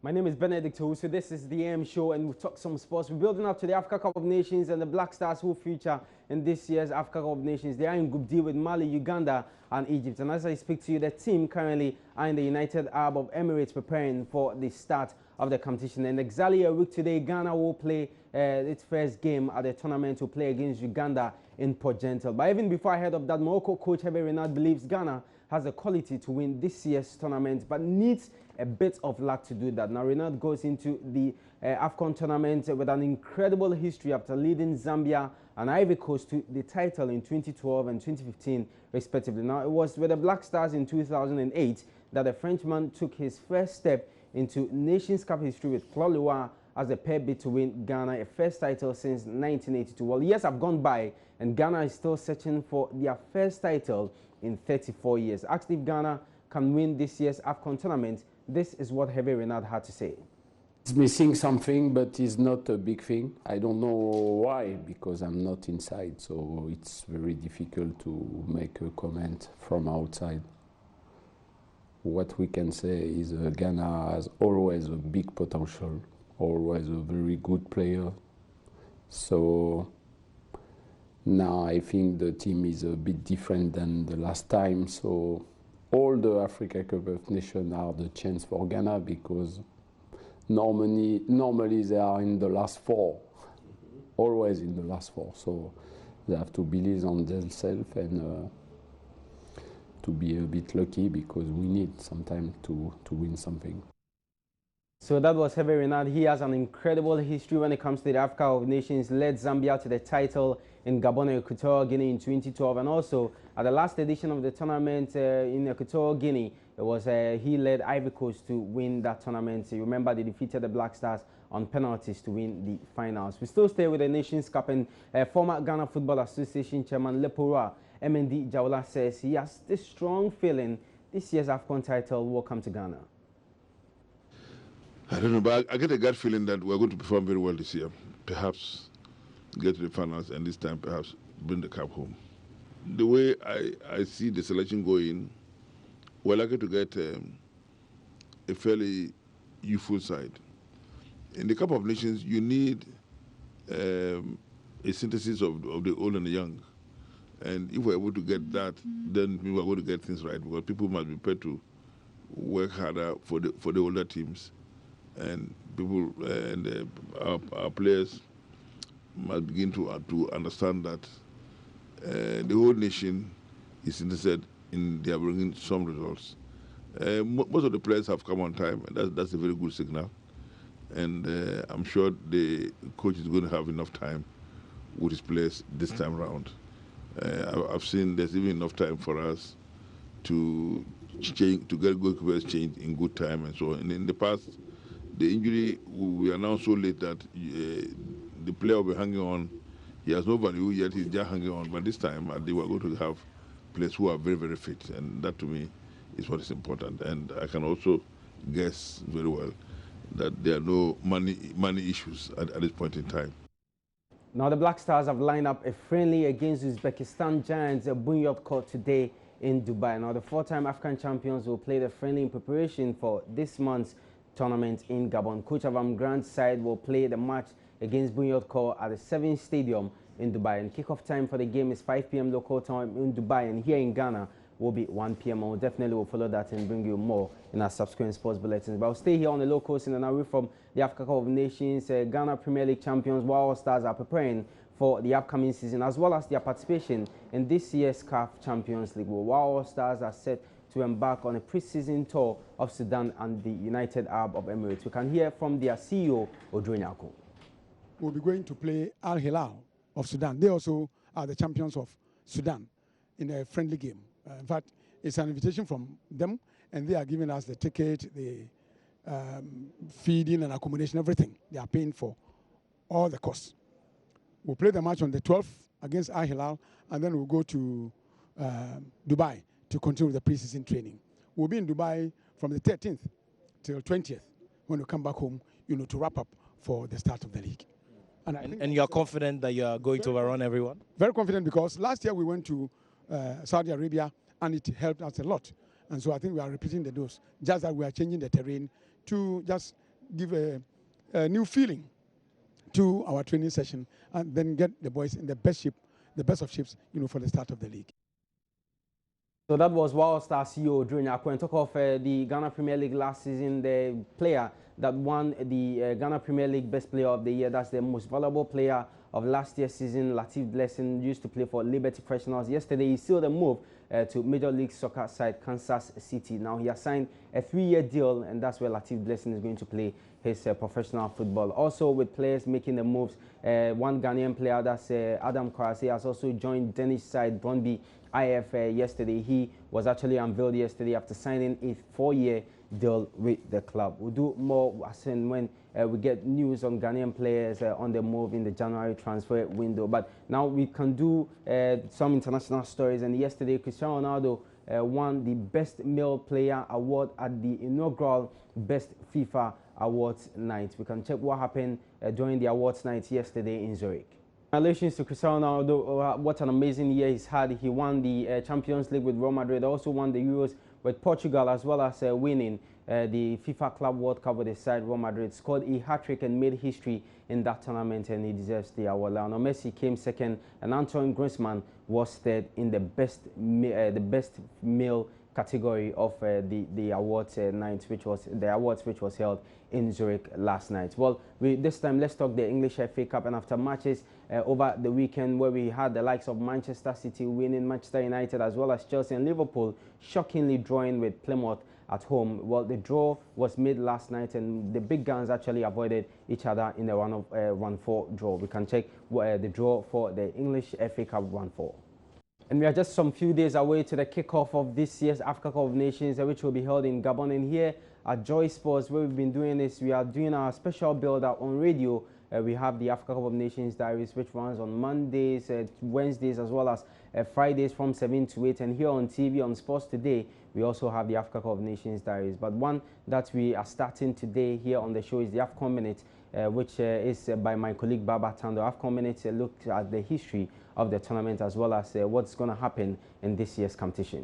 My name is Benedict Owusu. This is the AM Show, and we'll talk some sports. We're building up to the Africa Cup of Nations and the Black Stars who feature in this year's Africa Cup of Nations. They are in Group D with Mali, Uganda, and Egypt. And as I speak to you, the team currently are in the United Arab Emirates preparing for the start of the competition. And exactly a week today, Ghana will play its first game at the tournament to play against Uganda in Port Gentil. But even before I head up that, Morocco coach Hervé Renard believes Ghana has the quality to win this year's tournament, but needs a bit of luck to do that. Now, Renard goes into the AFCON tournament with an incredible history after leading Zambia and Ivory Coast to the title in 2012 and 2015, respectively. Now, it was with the Black Stars in 2008 that the Frenchman took his first step into Nations Cup history with Claude Leroy as a pair bid to win Ghana a first title since 1982. Well, years have gone by, and Ghana is still searching for their first title in 34 years. Asked if Ghana can win this year's AFCON tournament, this is what Hervé Renard had to say. It's missing something, but it's not a big thing. I don't know why, because I'm not inside, so it's very difficult to make a comment from outside. What we can say is Ghana has always a big potential, always a very good player. So now I think the team is a bit different than the last time. So all the Africa Cup of Nations are the chance for Ghana, because normally they are in the last four, always in the last four. So they have to believe on themselves and to be a bit lucky, because we need some time to win something. So that was Hervé Renard. He has an incredible history when it comes to the Africa of Nations. Led Zambia to the title in Gabon and Equatorial Guinea in 2012, and also at the last edition of the tournament in Equatorial Guinea, it was he led Ivory Coast to win that tournament. So you remember they defeated the Black Stars on penalties to win the finals. We still stay with the Nations Cup, and former Ghana Football Association Chairman Lepora MND Jawla says he has this strong feeling this year's AFCON title will come to Ghana. I don't know, but I get a gut feeling that we're going to perform very well this year. Perhaps get to the finals, and this time perhaps bring the cup home. The way I see the selection going, we're likely to get a fairly youthful side. In the Cup of Nations, you need a synthesis of the old and the young. And if we're able to get that, then we're going to get things right, because people must be prepared to work harder for the older teams. And people and our players must begin to understand that the whole nation is interested in their bringing some results. Most of the players have come on time, and that's a very good signal. And I'm sure the coach is going to have enough time with his players this time around. I've seen there's even enough time for us to change, to get goalkeepers changed in good time and so on. And in the past, the injury, we announced so late that the player will be hanging on. He has no value yet, he's just hanging on. But this time, they were going to have players who are very, very fit. And that, to me, is what is important. And I can also guess very well that there are no money issues at this point in time. Now, the Black Stars have lined up a friendly against Uzbekistan giants Bunyod Court today in Dubai. Now, the four-time African champions will play the friendly in preparation for this month's tournament in Gabon. Coach Avram Grant's side will play the match against Bunyod Court at the 7 Stadium in Dubai. And kickoff time for the game is 5 p.m. local time in Dubai, and here in Ghana will be 1 p.m. We'll definitely follow that and bring you more in our subsequent sports bulletins. But I'll stay here on the low coast, and away from the Africa Cup of Nations. Ghana Premier League champions Wild Stars are preparing for the upcoming season, as well as their participation in this year's CAF Champions League. Well, Wild Stars are set to embark on a pre-season tour of Sudan and the United Arab Emirates. We can hear from their CEO, Odro Nyako. We'll be going to play Al Hilal of Sudan. They also are the champions of Sudan in a friendly game. In fact, it's an invitation from them, and they are giving us the ticket, the feeding and accommodation, everything. They are paying for all the costs. We'll play the match on the 12th against Al Hilal, and then we'll go to Dubai to continue the pre-season training. We'll be in Dubai from the 13th till 20th when we come back home, to wrap up for the start of the league. And you're confident that you're going to overrun everyone? Very confident, because last year we went to Saudi Arabia and it helped us a lot. And so I think we are repeating the dose, just that we are changing the terrain to just give a new feeling to our training session, and then get the boys in the best shape, the best of shapes, for the start of the league. So that was Wild Star CEO Drew Nyako. And talk of the Ghana Premier League last season, the player that won the Ghana Premier League Best Player of the Year. That's the most valuable player of last year's season. Latif Blessing used to play for Liberty Professionals. Yesterday, he sealed a move to Major League Soccer side Kansas City. Now he has signed a 3-year deal, and that's where Latif Blessing is going to play his professional football. Also, with players making the moves, one Ghanaian player, that's Adam Kwarase, has also joined Danish side Brøndby IF yesterday. He was actually unveiled yesterday after signing a 4-year deal with the club. We'll do more as and when we get news on Ghanaian players on the move in the January transfer window. But now we can do some international stories. And yesterday, Cristiano Ronaldo won the Best Male Player Award at the inaugural Best FIFA Awards night. We can check what happened during the awards night yesterday in Zurich. Congratulations to Cristiano Ronaldo. What an amazing year he's had. He won the Champions League with Real Madrid, also won the Euros with Portugal, as well as winning the FIFA Club World Cup with his side Real Madrid. Scored a hat-trick and made history in that tournament, and he deserves the award. Lionel Messi came second, and Antoine Griezmann was third in the best male category of the awards night, which was held in Zurich last night. Well, this time let's talk the English FA Cup. And after matches over the weekend, where we had the likes of Manchester City winning, Manchester United, as well as Chelsea and Liverpool shockingly drawing with Plymouth at home. Well, the draw was made last night, and the big guns actually avoided each other in the 1-4 draw. We can check the draw for the English FA Cup 1-4. And we are just some few days away to the kickoff of this year's Africa Cup of Nations, which will be held in Gabon. And here at Joy Sports, where we've been doing this, we are doing our special build-up on radio. We have the Africa Cup of Nations Diaries, which runs on Mondays, Wednesdays, as well as Fridays from 7 to 8. And here on TV, on Sports Today, we also have the Africa Cup of Nations Diaries. But one that we are starting today here on the show is the AFCON Minute, which is by my colleague Baba Tando. AFCON Minute looks at the history of the tournament, as well as what's going to happen in this year's competition.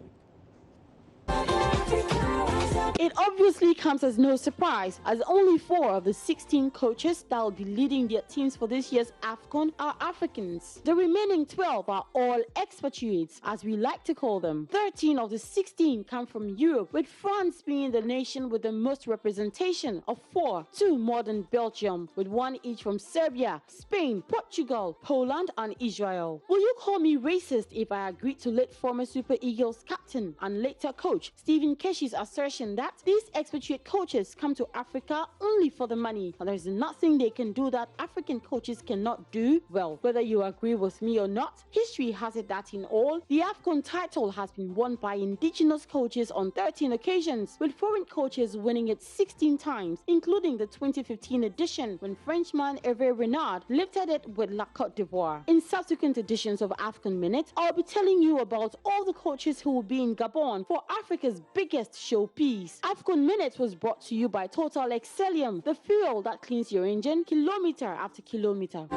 It obviously comes as no surprise, as only 4 of the 16 coaches that will be leading their teams for this year's AFCON are Africans. The remaining 12 are all expatriates, as we like to call them. 13 of the 16 come from Europe, with France being the nation with the most representation of 4, 2 more than Belgium, with 1 each from Serbia, Spain, Portugal, Poland, and Israel. Will you call me racist if I agreed to let former Super Eagles captain and later coach Stephen Keshi's assertion that these expatriate coaches come to Africa only for the money, and there's nothing they can do that African coaches cannot do? Well, whether you agree with me or not, history has it that in all, the AFCON title has been won by indigenous coaches on 13 occasions, with foreign coaches winning it 16 times, including the 2015 edition when Frenchman Hervé Renard lifted it with La Côte d'Ivoire. In subsequent editions of AFCON Minute, I'll be telling you about all the coaches who will be in Gabon for Africa's biggest showpiece. AFCON Minute was brought to you by Total Excellium, the fuel that cleans your engine kilometer after kilometer.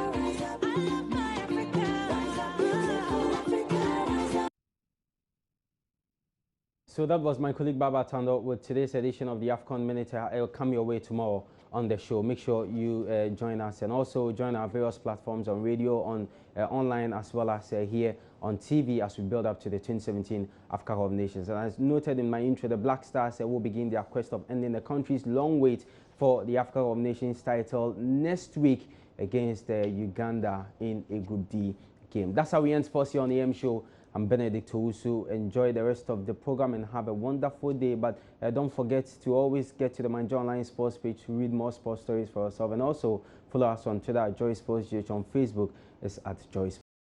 So that was my colleague Baba Tando with today's edition of the AFCON Minute. It will come your way tomorrow on the show. Make sure you join us, and also join our various platforms on radio, on online, as well as here on TV, as we build up to the 2017 Africa Cup of Nations. And as noted in my intro, the Black Stars will begin their quest of ending the country's long wait for the Africa Cup of Nations title next week against Uganda in a Group D game. That's how we end sports here on the AM Show. I'm Benedict Owusu. Enjoy the rest of the program and have a wonderful day. But don't forget to always get to the Manjo Online Sports page to read more sports stories for yourself. And also follow us on Twitter at Joy Sports GH. On Facebook is at Joy Sports.